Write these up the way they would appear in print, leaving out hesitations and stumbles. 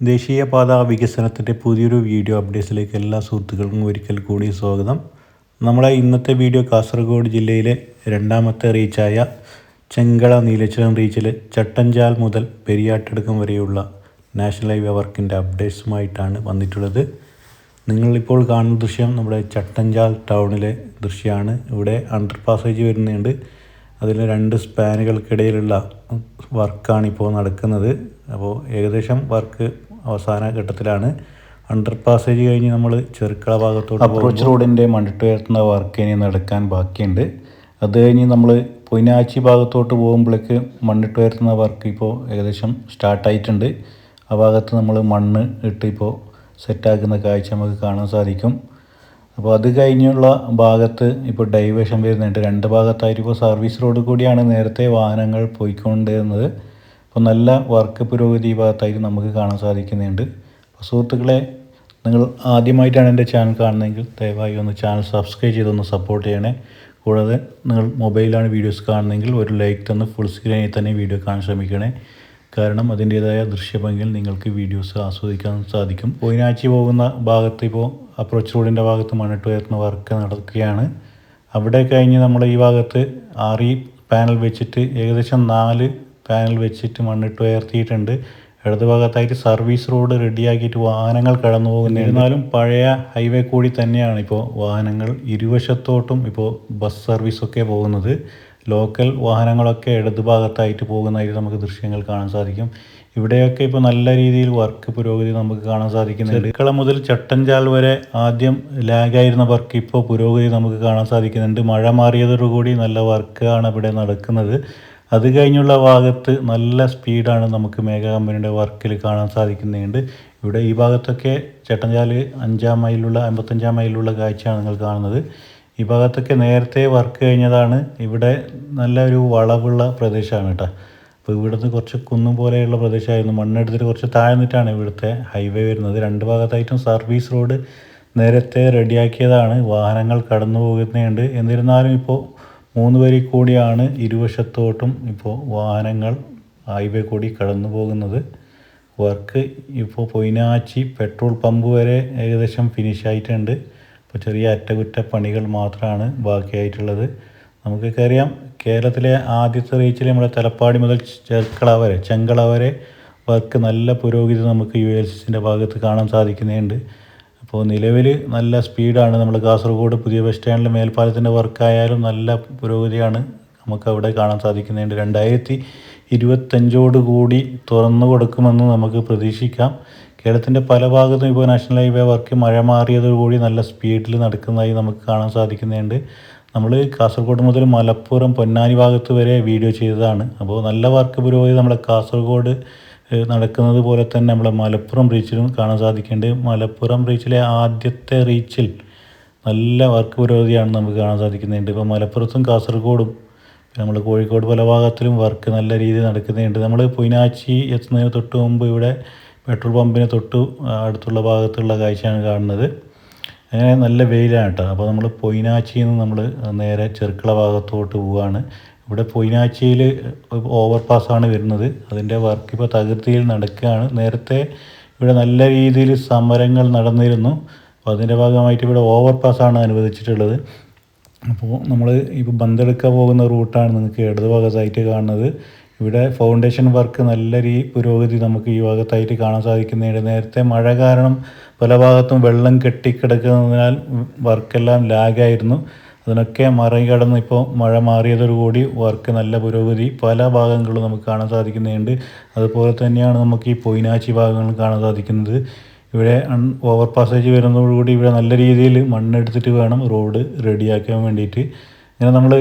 ദേശീയപാത വികസനത്തിൻ്റെ പുതിയൊരു വീഡിയോ അപ്ഡേറ്റ്സിലേക്ക് എല്ലാ സുഹൃത്തുക്കൾക്കും ഒരിക്കൽ കൂടി സ്വാഗതം. നമ്മളെ ഇന്നത്തെ വീഡിയോ കാസർഗോഡ് ജില്ലയിലെ രണ്ടാമത്തെ റീച്ചായ ചെങ്കള നീലച്ചലം റീച്ചിൽ ചട്ടഞ്ചാൽ മുതൽ പെരിയാട്ടടുക്കം വരെയുള്ള നാഷണൽ ഹൈവേ വർക്കിൻ്റെ അപ്ഡേറ്റ്സുമായിട്ടാണ് വന്നിട്ടുള്ളത്. നിങ്ങളിപ്പോൾ കാണുന്ന ദൃശ്യം നമ്മുടെ ചട്ടഞ്ചാൽ ടൗണിലെ ദൃശ്യമാണ്. ഇവിടെ അണ്ടർ പാസേജ് വരുന്നുണ്ട്. അതിൽ 2 സ്പാനുകൾക്കിടയിലുള്ള വർക്കാണ് ഇപ്പോൾ നടക്കുന്നത്. അപ്പോൾ ഏകദേശം വർക്ക് അവസാന ഘട്ടത്തിലാണ്. അണ്ടർ പാസേജ് കഴിഞ്ഞ് നമ്മൾ ചെറുക്കള ഭാഗത്തോട്ട് അപ്രോച്ച് റോഡിൻ്റെ മണ്ണിട്ടുയർത്തുന്ന വർക്ക് ഇനി നടക്കാൻ ബാക്കിയുണ്ട്. അത് കഴിഞ്ഞ് നമ്മൾ പൊയിനാച്ചി ഭാഗത്തോട്ട് പോകുമ്പോഴേക്ക് മണ്ണിട്ടുയർത്തുന്ന വർക്ക് ഇപ്പോൾ ഏകദേശം സ്റ്റാർട്ടായിട്ടുണ്ട്. ആ ഭാഗത്ത് നമ്മൾ മണ്ണ് ഇട്ട് ഇപ്പോൾ സെറ്റാക്കുന്ന കാഴ്ച നമുക്ക് കാണാൻ സാധിക്കും. അപ്പോൾ അത് കഴിഞ്ഞുള്ള ഭാഗത്ത് ഇപ്പോൾ ഡൈവേഷൻ വരുന്നുണ്ട്. 2 ഭാഗത്തായിട്ട് ഇപ്പോൾ സർവീസ് റോഡ് കൂടിയാണ് നേരത്തെ വാഹനങ്ങൾ പോയിക്കൊണ്ടിരുന്നത്. അപ്പോൾ നല്ല വർക്ക് പുരോഗതി ഈ ഭാഗത്തായിട്ട് നമുക്ക് കാണാൻ സാധിക്കുന്നുണ്ട്. അപ്പോൾ സുഹൃത്തുക്കളെ, നിങ്ങൾ ആദ്യമായിട്ടാണ് എൻ്റെ ചാനൽ കാണുന്നതെങ്കിൽ ദയവായി ഒന്ന് ചാനൽ സബ്സ്ക്രൈബ് ചെയ്തൊന്ന് സപ്പോർട്ട് ചെയ്യണേ. കൂടാതെ നിങ്ങൾ മൊബൈലാണ് വീഡിയോസ് കാണുന്നതെങ്കിൽ ഒരു ലൈക്ക് തന്ന് ഫുൾ സ്ക്രീനിൽ തന്നെ വീഡിയോ കാണാൻ ശ്രമിക്കണേ. കാരണം അതിൻ്റേതായ ദൃശ്യഭംഗിയിൽ നിങ്ങൾക്ക് വീഡിയോസ് ആസ്വദിക്കാൻ സാധിക്കും. പൊയിനാച്ചി പോകുന്ന ഭാഗത്ത് ഇപ്പോൾ അപ്രോച്ച് റോഡിൻ്റെ ഭാഗത്ത് മണ്ണിട്ടുയർത്തുന്ന വർക്ക് നടക്കുകയാണ്. അവിടെ കഴിഞ്ഞ് നമ്മൾ ഈ ഭാഗത്ത് 6 പാനൽ വെച്ചിട്ട് ഏകദേശം 4 പാനൽ വെച്ചിട്ട് മണ്ണിട്ടുയർത്തിയിട്ടുണ്ട്. ഇടത് ഭാഗത്തായിട്ട് സർവീസ് റോഡ് റെഡിയാക്കിയിട്ട് വാഹനങ്ങൾ കടന്നു പോകുന്നത്. എന്നാലും പഴയ ഹൈവേ കൂടി തന്നെയാണ് ഇപ്പോൾ വാഹനങ്ങൾ ഇരുവശത്തോട്ടും ഇപ്പോൾ ബസ് സർവീസൊക്കെ പോകുന്നത്. ലോക്കൽ വാഹനങ്ങളൊക്കെ ഇടത് ഭാഗത്തായിട്ട് പോകുന്നതായിട്ട് നമുക്ക് ദൃശ്യങ്ങൾ കാണാൻ സാധിക്കും. ഇവിടെയൊക്കെ ഇപ്പോൾ നല്ല രീതിയിൽ വർക്ക് പുരോഗതി നമുക്ക് കാണാൻ സാധിക്കുന്നുണ്ട്. ചെറുക്കള മുതൽ ചട്ടഞ്ചാൽ വരെ ആദ്യം ലാഗായിരുന്ന വർക്ക് ഇപ്പോൾ പുരോഗതി നമുക്ക് കാണാൻ സാധിക്കുന്നുണ്ട്. മഴ മാറിയതോടുകൂടി നല്ല വർക്കാണ് ഇവിടെ നടക്കുന്നത്. അത് കഴിഞ്ഞുള്ള ഭാഗത്ത് നല്ല സ്പീഡാണ് നമുക്ക് മേഘ കമ്പനിയുടെ വർക്കിൽ കാണാൻ സാധിക്കുന്നുണ്ട്. ഇവിടെ ഈ ഭാഗത്തൊക്കെ ചട്ടഞ്ചാൽ 5-ാം മൈലിലുള്ള 55-ാം മൈലിലുള്ള കാഴ്ചയാണ് നിങ്ങൾ കാണുന്നത്. ഈ ഭാഗത്തൊക്കെ നേരത്തെ വർക്ക് കഴിഞ്ഞതാണ്. ഇവിടെ നല്ല ഒരു വളവുള്ള പ്രദേശമാണ് കേട്ടോ. അപ്പോൾ ഇവിടുന്ന് കുറച്ച് കുന്നും പോലെയുള്ള പ്രദേശമായിരുന്നു. മണ്ണെടുത്തിട്ട് കുറച്ച് താഴ്ന്നിട്ടാണ് ഇവിടുത്തെ ഹൈവേ വരുന്നത്. 2 ഭാഗത്തായിട്ടും സർവീസ് റോഡ് നേരത്തെ റെഡിയാക്കിയതാണ്. വാഹനങ്ങൾ കടന്നു പോകുന്നുണ്ട്. എന്നിരുന്നാലും ഇപ്പോൾ 3 വരി കൂടിയാണ് ഇരുവശത്തോട്ടും ഇപ്പോൾ വാഹനങ്ങൾ ഹൈവേ കൂടി കടന്നു പോകുന്നത്. വർക്ക് ഇപ്പോൾ പൊയിനാച്ചി പെട്രോൾ പമ്പ് വരെ ഏകദേശം ഫിനിഷ് ആയിട്ടുണ്ട്. ഇപ്പോൾ ചെറിയ അറ്റകുറ്റപ്പണികൾ മാത്രമാണ് ബാക്കിയായിട്ടുള്ളത്. നമുക്കൊക്കെ അറിയാം, കേരളത്തിലെ ആദ്യത്തെ റീച്ചിൽ നമ്മുടെ തലപ്പാടി മുതൽ ചെങ്കള വരെ വർക്ക് നല്ല പുരോഗതി നമുക്ക് ULCCൻ്റെ ഭാഗത്ത് കാണാൻ സാധിക്കുന്നുണ്ട്. അപ്പോൾ നിലവിൽ നല്ല സ്പീഡാണ്. നമ്മൾ കാസർഗോഡ് പുതിയ ബസ് സ്റ്റാൻഡിലെ മേൽപ്പാലത്തിൻ്റെ വർക്കായാലും നല്ല പുരോഗതിയാണ് നമുക്ക് അവിടെ കാണാൻ സാധിക്കുന്നുണ്ട്. 2025 കൂടി തുറന്നു കൊടുക്കുമെന്ന് നമുക്ക് പ്രതീക്ഷിക്കാം. കേരളത്തിൻ്റെ പല ഭാഗത്തും ഇപ്പോൾ നാഷണൽ ഹൈവേ വർക്ക് മഴ മാറിയതോടുകൂടി നല്ല സ്പീഡിൽ നടക്കുന്നതായി നമുക്ക് കാണാൻ സാധിക്കുന്നുണ്ട്. നമ്മൾ കാസർഗോഡ് മുതൽ മലപ്പുറം പൊന്നാനി ഭാഗത്ത് വരെ വീഡിയോ ചെയ്തതാണ്. അപ്പോൾ നല്ല വർക്ക് പുരോഗതി നമ്മളെ കാസർഗോഡ് നടക്കുന്നത് പോലെ തന്നെ നമ്മളെ മലപ്പുറം റീച്ചിലും കാണാൻ സാധിക്കുന്നുണ്ട്. മലപ്പുറം റീച്ചിലെ ആദ്യത്തെ റീച്ചിൽ നല്ല വർക്ക് പുരോഗതിയാണ് നമുക്ക് കാണാൻ സാധിക്കുന്നുണ്ട്. ഇപ്പോൾ മലപ്പുറത്തും കാസർഗോഡും നമ്മൾ കോഴിക്കോട് പല ഭാഗത്തിലും വർക്ക് നല്ല രീതിയിൽ നടക്കുന്നുണ്ട്. നമ്മൾ പൊയിനാച്ചി എത്തുന്നതിന് തൊട്ട് മുമ്പ് ഇവിടെ പെട്രോൾ പമ്പിന് തൊട്ട് അടുത്തുള്ള ഭാഗത്തുള്ള കാഴ്ചയാണ് കാണുന്നത്. അങ്ങനെ നല്ല വെയിലാണ് കേട്ടോ. അപ്പോൾ നമ്മൾ പൊയിനാച്ചിയിൽ നിന്ന് നമ്മൾ നേരെ ചെറുക്കള ഭാഗത്തോട്ട് പോവുകയാണ്. ഇവിടെ പൊയിനാച്ചിയിൽ ഓവർ പാസ്സാണ് വരുന്നത്. അതിൻ്റെ വർക്ക് ഇപ്പോൾ തകൃതിയിൽ നടക്കുകയാണ്. നേരത്തെ ഇവിടെ നല്ല രീതിയിൽ സമരങ്ങൾ നടന്നിരുന്നു. അപ്പോൾ അതിൻ്റെ ഭാഗമായിട്ട് ഇവിടെ ഓവർ പാസ്സാണ് അനുവദിച്ചിട്ടുള്ളത്. അപ്പോൾ നമ്മൾ ഇപ്പോൾ ബന്തെടുക്ക പോകുന്ന റൂട്ടാണ് നിങ്ങൾക്ക് ഇടത് ഭാഗത്തായിട്ട് കാണുന്നത്. ഇവിടെ ഫൗണ്ടേഷൻ വർക്ക് നല്ല പുരോഗതി നമുക്ക് ഈ ഭാഗത്തായിട്ട് കാണാൻ സാധിക്കുന്നുണ്ട്. നേരത്തെ മഴ കാരണം പല ഭാഗത്തും വെള്ളം കെട്ടിക്കിടക്കുന്നതിനാൽ വർക്കെല്ലാം ലാഗായിരുന്നു. അതിനൊക്കെ മറികടന്ന് ഇപ്പോൾ മഴ മാറിയതോടുകൂടി വർക്ക് നല്ല പുരോഗതി പല ഭാഗങ്ങളും നമുക്ക് കാണാൻ സാധിക്കുന്നുണ്ട്. അതുപോലെ തന്നെയാണ് നമുക്ക് ഈ പൊയിനാച്ചി ഭാഗങ്ങൾ കാണാൻ സാധിക്കുന്നത്. ഇവിടെ ഓവർ പാസേജ് വരുന്നതോടുകൂടി ഇവിടെ നല്ല രീതിയിൽ മണ്ണെടുത്തിട്ട് വേണം റോഡ് റെഡിയാക്കാൻ വേണ്ടിയിട്ട്. ഇങ്ങനെ നമ്മൾ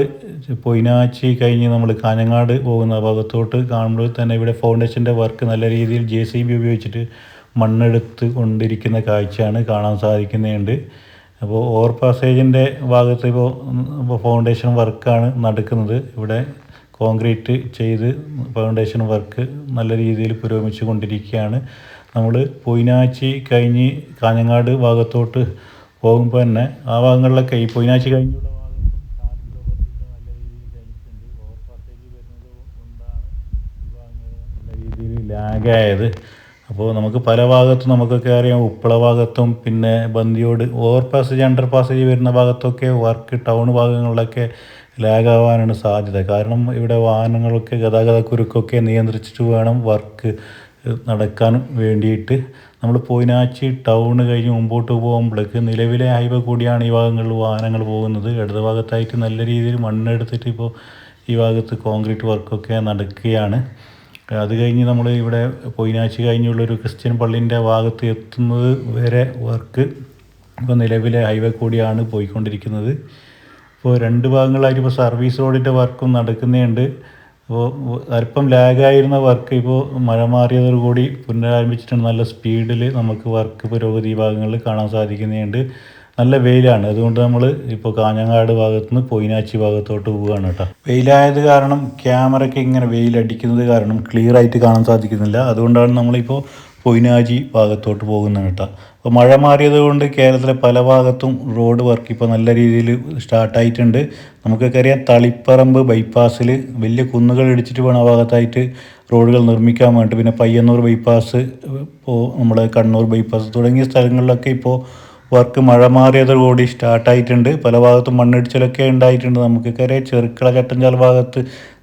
പൊയിനാച്ചി കഴിഞ്ഞ് നമ്മൾ കാഞ്ഞങ്ങാട് പോകുന്ന ഭാഗത്തോട്ട് കാണുമ്പോൾ തന്നെ ഇവിടെ ഫൗണ്ടേഷൻ്റെ വർക്ക് നല്ല രീതിയിൽ JCB ഉപയോഗിച്ചിട്ട് മണ്ണെടുത്ത് കൊണ്ടിരിക്കുന്ന കാഴ്ചയാണ് കാണാൻ സാധിക്കുന്നുണ്ട്. അപ്പോൾ ഓവർ പാസേജിൻ്റെ ഭാഗത്ത് ഇപ്പോൾ ഫൗണ്ടേഷൻ വർക്കാണ് നടക്കുന്നത്. ഇവിടെ കോൺക്രീറ്റ് ചെയ്ത് ഫൗണ്ടേഷൻ വർക്ക് നല്ല രീതിയിൽ പുരോഗമിച്ചു കൊണ്ടിരിക്കുകയാണ്. നമ്മൾ പൊയിനാച്ചി കഴിഞ്ഞ് കാഞ്ഞങ്ങാട് ഭാഗത്തോട്ട് പോകുമ്പോൾ തന്നെ ആ ഭാഗങ്ങളിലൊക്കെ ഈ പൊയിനാച്ചി കഴിഞ്ഞുള്ള ലാഗായത്. അപ്പോൾ നമുക്ക് പല ഭാഗത്തും നമുക്കൊക്കെ അറിയാം, ഉപ്പള ഭാഗത്തും പിന്നെ ബന്ദിയോട് ഓവർ പാസേജ് അണ്ടർ പാസേജ് വരുന്ന ഭാഗത്തൊക്കെ വർക്ക് ടൗൺ ഭാഗങ്ങളിലൊക്കെ ലാഗാവാനാണ് സാധ്യത. കാരണം ഇവിടെ വാഹനങ്ങളൊക്കെ ഗതാഗത കുരുക്കൊക്കെ നിയന്ത്രിച്ചിട്ട് വേണം വർക്ക് നടക്കാൻ വേണ്ടിയിട്ട്. നമ്മൾ പൊയിനാച്ചി ടൗണ് കഴിഞ്ഞ് മുമ്പോട്ട് പോകുമ്പോഴേക്ക് നിലവിലെ ഹൈവേ കൂടിയാണ് ഈ ഭാഗങ്ങളിൽ വാഹനങ്ങൾ പോകുന്നത്. ഇടത് ഭാഗത്തായിട്ട് നല്ല രീതിയിൽ മണ്ണെടുത്തിട്ട് ഇപ്പോൾ ഈ ഭാഗത്ത് കോൺക്രീറ്റ് വർക്കൊക്കെ നടക്കുകയാണ്. അത് കഴിഞ്ഞ് നമ്മൾ ഇവിടെ പൊയിനാച്ചി കഴിഞ്ഞുള്ളൊരു ക്രിസ്ത്യൻ പള്ളീൻ്റെ ഭാഗത്ത് എത്തുന്നത് വരെ വർക്ക് ഇപ്പോൾ നിലവിലെ ഹൈവേ കൂടിയാണ് പോയിക്കൊണ്ടിരിക്കുന്നത്. ഇപ്പോൾ രണ്ട് ഭാഗങ്ങളായിട്ട് ഇപ്പോൾ സർവീസ് റോഡിൻ്റെ വർക്കും നടക്കുന്നുണ്ട്. അപ്പോൾ അല്പം ലാഗായിരുന്ന വർക്ക് ഇപ്പോൾ മഴ മാറിയതോടുകൂടി പുനരാരംഭിച്ചിട്ടുണ്ട്. നല്ല സ്പീഡിൽ നമുക്ക് വർക്ക് പുരോഗതി ഭാഗങ്ങളിൽ കാണാൻ സാധിക്കുന്നുണ്ട്. നല്ല വെയിലാണ്, അതുകൊണ്ട് നമ്മൾ ഇപ്പോൾ കാഞ്ഞങ്ങാട് ഭാഗത്തുനിന്ന് പൊയിനാച്ചി ഭാഗത്തോട്ട് പോവുകയാണ് കേട്ടോ. വെയിലായത് കാരണം ക്യാമറയ്ക്ക് ഇങ്ങനെ വെയിലടിക്കുന്നത് കാരണം ക്ലിയർ ആയിട്ട് കാണാൻ സാധിക്കുന്നില്ല. അതുകൊണ്ടാണ് നമ്മളിപ്പോൾ പൊയിനാച്ചി ഭാഗത്തോട്ട് പോകുന്നത് കേട്ടോ. അപ്പോൾ മഴ മാറിയത് കൊണ്ട് കേരളത്തിലെ പല ഭാഗത്തും റോഡ് വർക്ക് ഇപ്പോൾ നല്ല രീതിയിൽ സ്റ്റാർട്ടായിട്ടുണ്ട്. നമുക്കൊക്കെ അറിയാം, തളിപ്പറമ്പ് ബൈപ്പാസിൽ വലിയ കുന്നുകൾ ഇടിച്ചിട്ട് വേണം ആ ഭാഗത്തായിട്ട് റോഡുകൾ നിർമ്മിക്കാൻ വേണ്ടി. പിന്നെ പയ്യന്നൂർ ബൈപ്പാസ്, ഇപ്പോൾ നമ്മുടെ കണ്ണൂർ ബൈപ്പാസ് തുടങ്ങിയ സ്ഥലങ്ങളിലൊക്കെ ഇപ്പോൾ വർക്ക് മഴ മാറിയതോടുകൂടി സ്റ്റാർട്ടായിട്ടുണ്ട്. പല ഭാഗത്തും മണ്ണിടിച്ചിലൊക്കെ ഉണ്ടായിട്ടുണ്ട്. നമുക്കൊക്കെ അറിയാം, ചെറുക്കള ചട്ടഞ്ചാൽ ഭാഗത്ത്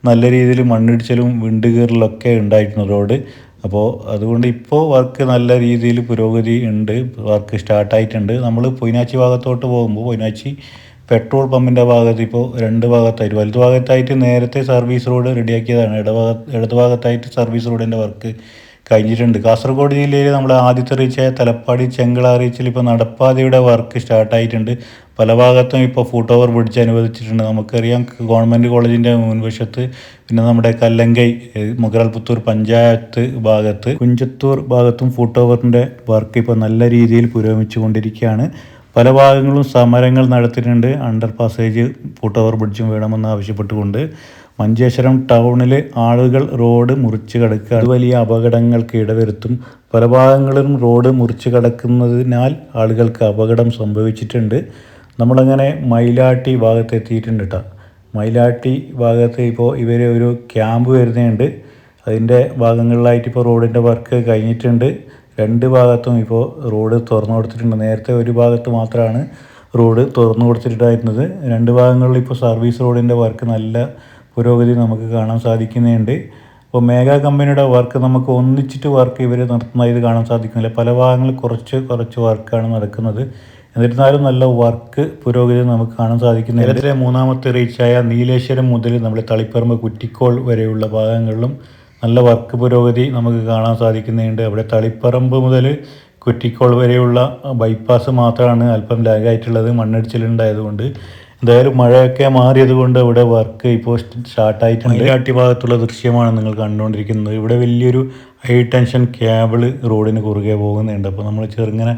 നല്ല രീതിയിൽ മണ്ണിടിച്ചിലും വിണ്ട് കീറലൊക്കെ ഉണ്ടായിരുന്നു റോഡ്. അപ്പോൾ അതുകൊണ്ട് ഇപ്പോൾ വർക്ക് നല്ല രീതിയിൽ പുരോഗതി ഉണ്ട്, വർക്ക് സ്റ്റാർട്ടായിട്ടുണ്ട്. നമ്മൾ പൊയിനാച്ചി ഭാഗത്തോട്ട് പോകുമ്പോൾ പൊയിനാച്ചി പെട്രോൾ പമ്പിൻ്റെ ഭാഗത്ത് ഇപ്പോൾ രണ്ട് ഭാഗത്തായിട്ട്, വലതു ഭാഗത്തായിട്ട് നേരത്തെ സർവീസ് റോഡ് റെഡിയാക്കിയതാണ്, ഇടത് ഭാഗത്തായിട്ട് സർവീസ് റോഡിൻ്റെ വർക്ക് കഴിഞ്ഞിട്ടുണ്ട്. കാസർഗോഡ് ജില്ലയിൽ നമ്മൾ ആദ്യത്തെ റീച്ചായ തലപ്പാടി ചെങ്കള റീച്ചിൽ ഇപ്പോൾ നടപ്പാതയുടെ വർക്ക് സ്റ്റാർട്ടായിട്ടുണ്ട്. പല ഭാഗത്തും ഇപ്പോൾ ഫുട് ഓവർ ബ്രിഡ്ജ് അനുവദിച്ചിട്ടുണ്ട്. നമുക്കറിയാം, ഗവൺമെൻറ് കോളേജിൻ്റെ മുൻവശത്ത്, പിന്നെ നമ്മുടെ കല്ലങ്കൈ മുഗറൽപുത്തൂർ പഞ്ചായത്ത് ഭാഗത്ത്, കുഞ്ചത്തൂർ ഭാഗത്തും ഫുട് ഓവറിൻ്റെ വർക്ക് ഇപ്പോൾ നല്ല രീതിയിൽ പുരോഗമിച്ചു കൊണ്ടിരിക്കുകയാണ്. പല ഭാഗങ്ങളും സമരങ്ങൾ നടത്തിയിട്ടുണ്ട്. അണ്ടർ പാസേജ് ഫുട് ഓവർ ബ്രിഡ്ജും വേണമെന്ന് ആവശ്യപ്പെട്ടുകൊണ്ട് മഞ്ചേശ്വരം ടൗണിൽ ആളുകൾ റോഡ് മുറിച്ച് കടക്കുക, അത് വലിയ അപകടങ്ങൾക്ക് ഇടവരുത്തും. പല ഭാഗങ്ങളിലും റോഡ് മുറിച്ച് കടക്കുന്നതിനാൽ ആളുകൾക്ക് അപകടം സംഭവിച്ചിട്ടുണ്ട്. നമ്മളങ്ങനെ മയിലാട്ടി ഭാഗത്ത് എത്തിയിട്ടുണ്ട് കേട്ടോ. മയിലാട്ടി ഭാഗത്ത് ഇപ്പോൾ ഇവർ ഒരു ക്യാമ്പ് വരുന്നുണ്ട്. അതിൻ്റെ ഭാഗങ്ങളിലായിട്ട് ഇപ്പോൾ റോഡിൻ്റെ വർക്ക് കഴിഞ്ഞിട്ടുണ്ട്. രണ്ട് ഭാഗത്തും ഇപ്പോൾ റോഡ് തുറന്നു കൊടുത്തിട്ടുണ്ട്. നേരത്തെ ഒരു ഭാഗത്ത് മാത്രമാണ് റോഡ് തുറന്നു കൊടുത്തിട്ടുണ്ടായിരുന്നത്. രണ്ട് ഭാഗങ്ങളിൽ ഇപ്പോൾ സർവീസ് റോഡിൻ്റെ വർക്ക് നല്ല പുരോഗതി നമുക്ക് കാണാൻ സാധിക്കുന്നുണ്ട്. അപ്പോൾ മേഘ കമ്പനിയുടെ വർക്ക് നമുക്ക് ഒന്നിച്ചിട്ട് വർക്ക് ഇവർ നടത്തുന്നതായിട്ട് കാണാൻ സാധിക്കുന്നില്ല. പല ഭാഗങ്ങളിൽ കുറച്ച് വർക്കാണ് നടക്കുന്നത്. എന്നിരുന്നാലും നല്ല വർക്ക് പുരോഗതി നമുക്ക് കാണാൻ സാധിക്കുന്നു. ഇതിലെ മൂന്നാമത്തെ റീച്ചായ നീലേശ്വരം മുതൽ നമ്മൾ തളിപ്പറമ്പ് കുറ്റിക്കോൾ വരെയുള്ള ഭാഗങ്ങളിലും നല്ല വർക്ക് പുരോഗതി നമുക്ക് കാണാൻ സാധിക്കുന്നുണ്ട്. അവിടെ തളിപ്പറമ്പ് മുതൽ കുറ്റിക്കോൾ വരെയുള്ള ബൈപ്പാസ് മാത്രമാണ് അല്പം ലാഗായിട്ടുള്ളത്, മണ്ണിടിച്ചിലുണ്ടായതുകൊണ്ട്. എന്തായാലും മഴയൊക്കെ മാറിയത് കൊണ്ട് ഇവിടെ വർക്ക് ഇപ്പോൾ സ്റ്റാർട്ടായിട്ടുണ്ട്. മയിലാട്ടി ഭാഗത്തുള്ള ദൃശ്യമാണ് നിങ്ങൾ കണ്ടുകൊണ്ടിരിക്കുന്നത്. ഇവിടെ വലിയൊരു ഹൈ ടെൻഷൻ കേബിൾ റോഡിന് കുറുകെ പോകുന്നുണ്ട്. അപ്പോൾ നമ്മൾ ചെറുങ്ങനെ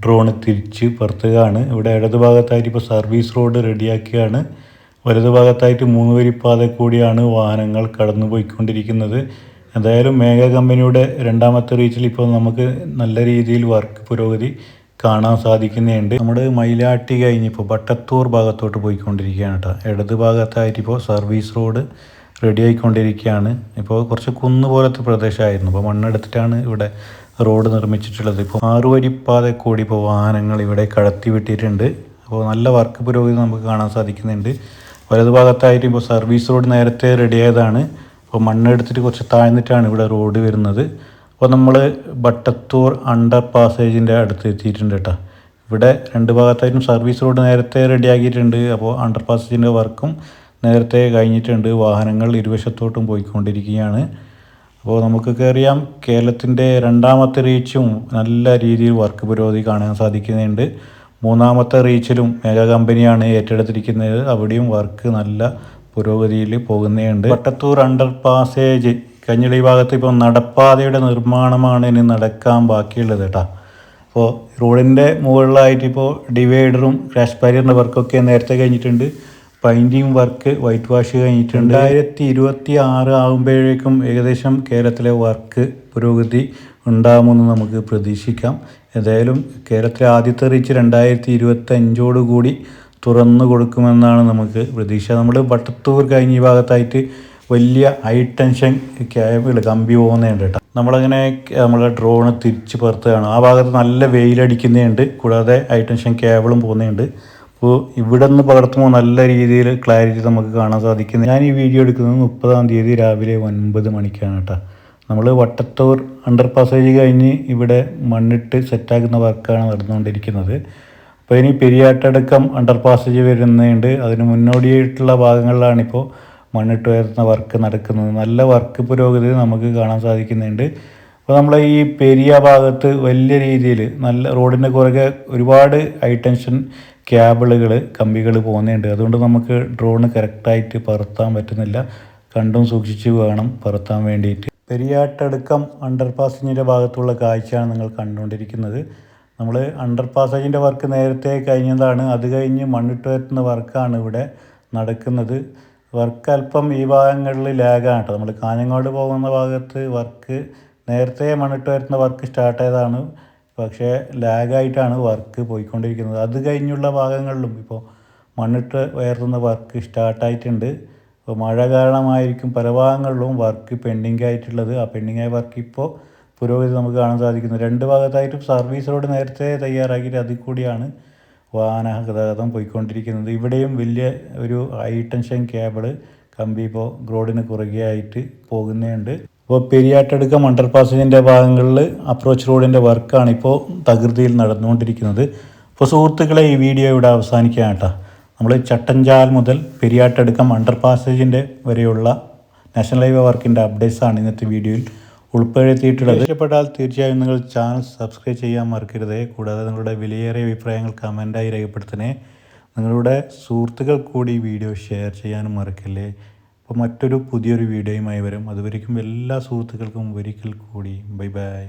ഡ്രോണ് തിരിച്ച് പുറത്തുകയാണ്. ഇവിടെ ഇടത് ഭാഗത്തായിട്ട് ഇപ്പോൾ സർവീസ് റോഡ് റെഡിയാക്കുകയാണ്. വലതു ഭാഗത്തായിട്ട് 3 വരിപ്പാത കൂടിയാണ് വാഹനങ്ങൾ കടന്നു പോയിക്കൊണ്ടിരിക്കുന്നത്. എന്തായാലും മേഘ കമ്പനിയുടെ രണ്ടാമത്തെ റീച്ചിൽ ഇപ്പോൾ നമുക്ക് നല്ല രീതിയിൽ വർക്ക് പുരോഗതി കാണാൻ സാധിക്കുന്നുണ്ട്. നമ്മുടെ മയിലാട്ടി കഴിഞ്ഞ് ഇപ്പോൾ ബട്ടത്തൂർ ഭാഗത്തോട്ട് പോയിക്കൊണ്ടിരിക്കുകയാണ് കേട്ടോ. ഇടത് ഭാഗത്തായിട്ട് ഇപ്പോൾ സർവീസ് റോഡ് റെഡി ആയിക്കൊണ്ടിരിക്കുകയാണ്. ഇപ്പോൾ കുറച്ച് കുന്ന് പോലത്തെ പ്രദേശമായിരുന്നു, അപ്പോൾ മണ്ണെടുത്തിട്ടാണ് ഇവിടെ റോഡ് നിർമ്മിച്ചിട്ടുള്ളത്. ഇപ്പോൾ 6 വരിപ്പാത കൂടി ഇപ്പോൾ വാഹനങ്ങൾ ഇവിടെ കടത്തി വിട്ടിട്ടുണ്ട്. അപ്പോൾ നല്ല വർക്ക് പുരോഗതി നമുക്ക് കാണാൻ സാധിക്കുന്നുണ്ട്. വലതു ഭാഗത്തായിട്ട് ഇപ്പോൾ സർവീസ് റോഡ് നേരത്തെ റെഡിയായതാണ്. അപ്പോൾ മണ്ണെടുത്തിട്ട് കുറച്ച് താഴ്ന്നിട്ടാണ് ഇവിടെ റോഡ് വരുന്നത്. അപ്പോൾ നമ്മൾ ബട്ടത്തൂർ അണ്ടർ പാസേജിൻ്റെ അടുത്ത് എത്തിയിട്ടുണ്ട് കേട്ടോ. ഇവിടെ രണ്ട് ഭാഗത്തായിട്ടും സർവീസ് റോഡ് നേരത്തെ റെഡിയാക്കിയിട്ടുണ്ട്. അപ്പോൾ അണ്ടർ പാസേജിൻ്റെ വർക്കും നേരത്തെ കഴിഞ്ഞിട്ടുണ്ട്. വാഹനങ്ങൾ ഇരുവശത്തോട്ടും പോയിക്കൊണ്ടിരിക്കുകയാണ്. അപ്പോൾ നമുക്കൊക്കെ അറിയാം, കേരളത്തിൻ്റെ രണ്ടാമത്തെ റീച്ചും നല്ല രീതിയിൽ വർക്ക് പുരോഗതി കാണാൻ സാധിക്കുന്നുണ്ട്. മൂന്നാമത്തെ റീച്ചിലും മേഘ കമ്പനിയാണ് ഏറ്റെടുത്തിരിക്കുന്നത്. അവിടെയും വർക്ക് നല്ല പുരോഗതിയിൽ പോകുന്നുണ്ട്. ബട്ടത്തൂർ അണ്ടർ പാസേജ് കഞ്ഞിളി ഭാഗത്ത് ഇപ്പോൾ നടപ്പാതയുടെ നിർമ്മാണമാണ് ഇനി നടക്കാൻ ബാക്കിയുള്ളത് കേട്ടോ. അപ്പോൾ റോഡിൻ്റെ മുകളിലായിട്ട് ഇപ്പോൾ ഡിവൈഡറും ക്രാഷ് ബാരിയറിൻ്റെ വർക്കൊക്കെ നേരത്തെ കഴിഞ്ഞിട്ടുണ്ട്. പെയിൻറ്റിങ് വർക്ക്, വൈറ്റ് വാഷ് കഴിഞ്ഞിട്ടുണ്ട്. 2026 ആകുമ്പോഴേക്കും ഏകദേശം കേരളത്തിലെ വർക്ക് പുരോഗതി ഉണ്ടാകുമെന്ന് നമുക്ക് പ്രതീക്ഷിക്കാം. ഏതായാലും കേരളത്തിലെ ആദ്യത്തെ റീച്ച് 2025 തുറന്നു കൊടുക്കുമെന്നാണ് നമുക്ക് പ്രതീക്ഷ. നമ്മൾ ബട്ടത്തൂർ കഴിഞ്ഞ ഭാഗത്തായിട്ട് വലിയ ഹൈ ടെൻഷൻ കേബിൾ കമ്പി പോകുന്നുണ്ട് കേട്ടോ. നമ്മളങ്ങനെ നമ്മളെ ഡ്രോണ് തിരിച്ച് പുറത്തുകയാണ്. ആ ഭാഗത്ത് നല്ല വെയിലടിക്കുന്നുണ്ട്, കൂടാതെ ഹൈ ടെൻഷൻ കേബിളും പോകുന്നുണ്ട്. അപ്പോൾ ഇവിടെ നിന്ന് പകർത്തുമ്പോൾ നല്ല രീതിയിൽ ക്ലാരിറ്റി നമുക്ക് കാണാൻ സാധിക്കുന്നത്. ഞാൻ ഈ വീഡിയോ എടുക്കുന്നത് 30-ാം തീയതി രാവിലെ 9 മണിക്കാണ് കേട്ടോ. നമ്മൾ വട്ടത്തൂർ അണ്ടർ പാസേജ് കഴിഞ്ഞ് ഇവിടെ മണ്ണിട്ട് സെറ്റാക്കുന്ന വർക്കാണ് നടന്നുകൊണ്ടിരിക്കുന്നത്. അപ്പോൾ ഇനി പെരിയാട്ടടുക്കം അണ്ടർ പാസേജ് വരുന്നുണ്ട്. അതിന് മുന്നോടിയായിട്ടുള്ള ഭാഗങ്ങളിലാണിപ്പോൾ മണ്ണിട്ട് ഉയർത്തുന്ന വർക്ക് നടക്കുന്നത്. നല്ല വർക്ക് പുരോഗതി നമുക്ക് കാണാൻ സാധിക്കുന്നുണ്ട്. അപ്പോൾ നമ്മളെ ഈ പെരിയ ഭാഗത്ത് വലിയ രീതിയിൽ നല്ല റോഡിൻ്റെ കുറുകെ ഒരുപാട് ഹൈ ടെൻഷൻ കേബിളുകൾ കമ്പികൾ പോകുന്നുണ്ട്. അതുകൊണ്ട് നമുക്ക് ഡ്രോണ് കറക്റ്റായിട്ട് പറത്താൻ പറ്റുന്നില്ല. കണ്ടും സൂക്ഷിച്ച് വേണം പറത്താൻ വേണ്ടിയിട്ട്. പെരിയാട്ടടുക്കം അണ്ടർ പാസേജിൻ്റെ ഭാഗത്തുള്ള കാഴ്ചയാണ് നിങ്ങൾ കണ്ടുകൊണ്ടിരിക്കുന്നത്. നമ്മൾ അണ്ടർ പാസേജിൻ്റെ വർക്ക് നേരത്തെ കഴിഞ്ഞതാണ്. അത് കഴിഞ്ഞ് മണ്ണിട്ട് ഉയർത്തുന്ന വർക്കാണ് ഇവിടെ നടക്കുന്നത്. വർക്ക് അല്പം ഈ ഭാഗങ്ങളിൽ ലാഗാണ് കേട്ടോ. നമ്മൾ കാഞ്ഞങ്ങാട് പോകുന്ന ഭാഗത്ത് വർക്ക് നേരത്തെ മണ്ണിട്ട് വരുന്ന വർക്ക് സ്റ്റാർട്ട് ചെയ്തതാണ്, പക്ഷേ ലാഗായിട്ടാണ് വർക്ക് പോയിക്കൊണ്ടിരിക്കുന്നത്. അത് കഴിഞ്ഞുള്ള ഭാഗങ്ങളിലും ഇപ്പോൾ മണ്ണിട്ട് ഉയർത്തുന്ന വർക്ക് സ്റ്റാർട്ടായിട്ടുണ്ട്. അപ്പോൾ മഴ കാരണമായിരിക്കും പല ഭാഗങ്ങളിലും വർക്ക് പെൻഡിങ് ആയിട്ടുള്ളത്. ആ പെൻഡിങ് ആയ വർക്ക് ഇപ്പോൾ പുരോഗതി നമുക്ക് കാണാൻ സാധിക്കുന്നു. രണ്ട് ഭാഗത്തായിട്ടും സർവീസ് റോഡ് നേരത്തെ തയ്യാറാക്കിയിട്ട് അതിൽ കൂടിയാണ് വാഹന ഗതാഗതം പോയിക്കൊണ്ടിരിക്കുന്നത്. ഇവിടെയും വലിയ ഒരു ഹൈ ടെൻഷൻ കേബിൾ കമ്പി ഇപ്പോൾ റോഡിന് കുറുകെയായിട്ട് പോകുന്നുണ്ട്. ഇപ്പോൾ പെരിയാട്ടടുക്കം അണ്ടർ പാസേജിൻ്റെ ഭാഗങ്ങളിൽ അപ്രോച്ച് റോഡിൻ്റെ വർക്കാണ് ഇപ്പോൾ തകൃതിയിൽ നടന്നുകൊണ്ടിരിക്കുന്നത്. അപ്പോൾ സുഹൃത്തുക്കളെ, ഈ വീഡിയോ ഇവിടെ അവസാനിക്കുകയാണ് കേട്ടോ. നമ്മൾ ചട്ടഞ്ചാൽ മുതൽ പെരിയാട്ടടുക്കം അണ്ടർ പാസേജിൻ്റെ വരെയുള്ള നാഷണൽ ഹൈവേ വർക്കിൻ്റെ അപ്ഡേറ്റ്സാണ് ഇന്നത്തെ വീഡിയോയിൽ ഉൾപ്പെടുത്തിയിട്ടുള്ളത്. ഇഷ്ടപ്പെട്ടാൽ തീർച്ചയായും നിങ്ങൾ ചാനൽ സബ്സ്ക്രൈബ് ചെയ്യാൻ മറക്കരുത്. കൂടാതെ നിങ്ങളുടെ വിലയേറിയ അഭിപ്രായങ്ങൾ കമൻറ്റായി രേഖപ്പെടുത്തണേ. നിങ്ങളുടെ സുഹൃത്തുക്കൾ കൂടി വീഡിയോ ഷെയർ ചെയ്യാനും മറക്കല്ലേ. അപ്പോൾ മറ്റൊരു പുതിയൊരു വീഡിയോയുമായി വരും. അതുവരേക്കും എല്ലാ സുഹൃത്തുക്കൾക്കും ഒരിക്കൽ കൂടി ബൈ ബൈ.